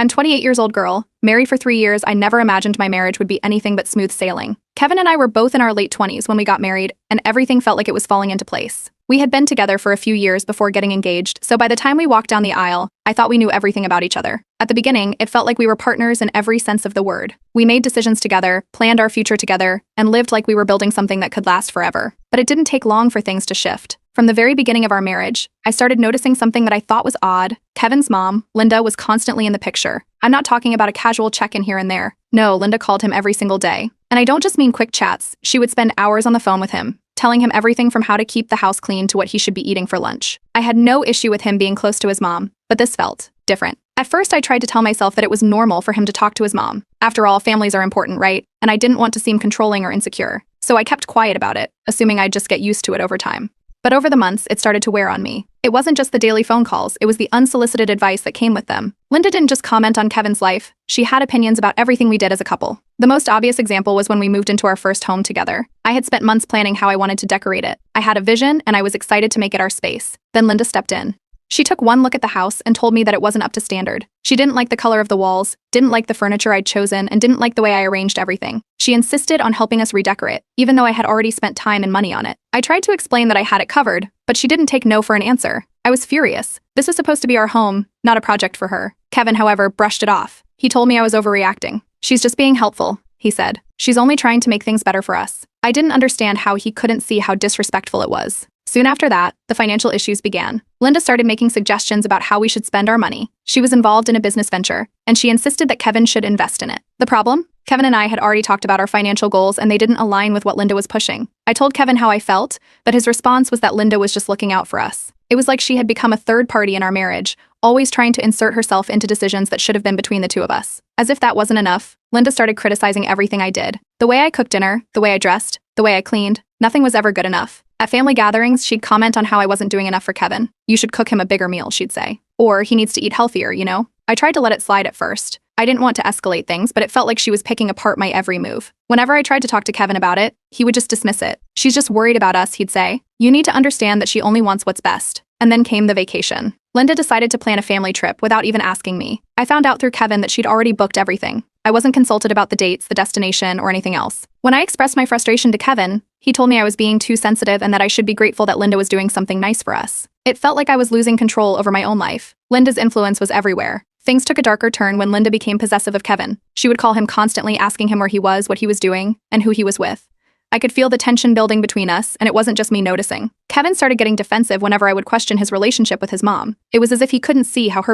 I'm 28 years old girl, married for 3 years. I never imagined my marriage would be anything but smooth sailing. Kevin and I were both in our late 20s when we got married, and everything felt like it was falling into place. We had been together for a few years before getting engaged, so by the time we walked down the aisle, I thought we knew everything about each other. At the beginning, it felt like we were partners in every sense of the word. We made decisions together, planned our future together, and lived like we were building something that could last forever. But it didn't take long for things to shift. From the very beginning of our marriage, I started noticing something that I thought was odd. Kevin's mom, Linda, was constantly in the picture. I'm not talking about a casual check-in here and there. No, Linda called him every single day. And I don't just mean quick chats. She would spend hours on the phone with him, telling him everything from how to keep the house clean to what he should be eating for lunch. I had no issue with him being close to his mom, but this felt different. At first, I tried to tell myself that it was normal for him to talk to his mom. After all, families are important, right? And I didn't want to seem controlling or insecure. So I kept quiet about it, assuming I'd just get used to it over time. But over the months, it started to wear on me. It wasn't just the daily phone calls, it was the unsolicited advice that came with them. Linda didn't just comment on Kevin's life, she had opinions about everything we did as a couple. The most obvious example was when we moved into our first home together. I had spent months planning how I wanted to decorate it. I had a vision, and I was excited to make it our space. Then Linda stepped in. She took one look at the house and told me that it wasn't up to standard. She didn't like the color of the walls, didn't like the furniture I'd chosen, and didn't like the way I arranged everything. She insisted on helping us redecorate, even though I had already spent time and money on it. I tried to explain that I had it covered, but she didn't take no for an answer. I was furious. This is supposed to be our home, not a project for her. Kevin, however, brushed it off. He told me I was overreacting. She's just being helpful, he said. She's only trying to make things better for us. I didn't understand how he couldn't see how disrespectful it was. Soon after that, the financial issues began. Linda started making suggestions about how we should spend our money. She was involved in a business venture, and she insisted that Kevin should invest in it. The problem? Kevin and I had already talked about our financial goals, and they didn't align with what Linda was pushing. I told Kevin how I felt, but his response was that Linda was just looking out for us. It was like she had become a third party in our marriage, always trying to insert herself into decisions that should have been between the two of us. As if that wasn't enough, Linda started criticizing everything I did. The way I cooked dinner, the way I dressed, the way I cleaned, nothing was ever good enough. At family gatherings, she'd comment on how I wasn't doing enough for Kevin. You should cook him a bigger meal, she'd say. Or he needs to eat healthier, you know? I tried to let it slide at first. I didn't want to escalate things, but it felt like she was picking apart my every move. Whenever I tried to talk to Kevin about it, he would just dismiss it. She's just worried about us, he'd say. You need to understand that she only wants what's best. And then came the vacation. Linda decided to plan a family trip without even asking me. I found out through Kevin that she'd already booked everything. I wasn't consulted about the dates, the destination, or anything else. When I expressed my frustration to Kevin, he told me I was being too sensitive and that I should be grateful that Linda was doing something nice for us. It felt like I was losing control over my own life. Linda's influence was everywhere. Things took a darker turn when Linda became possessive of Kevin. She would call him constantly, asking him where he was, what he was doing, and who he was with. I could feel the tension building between us, and it wasn't just me noticing. Kevin started getting defensive whenever I would question his relationship with his mom. It was as if he couldn't see how her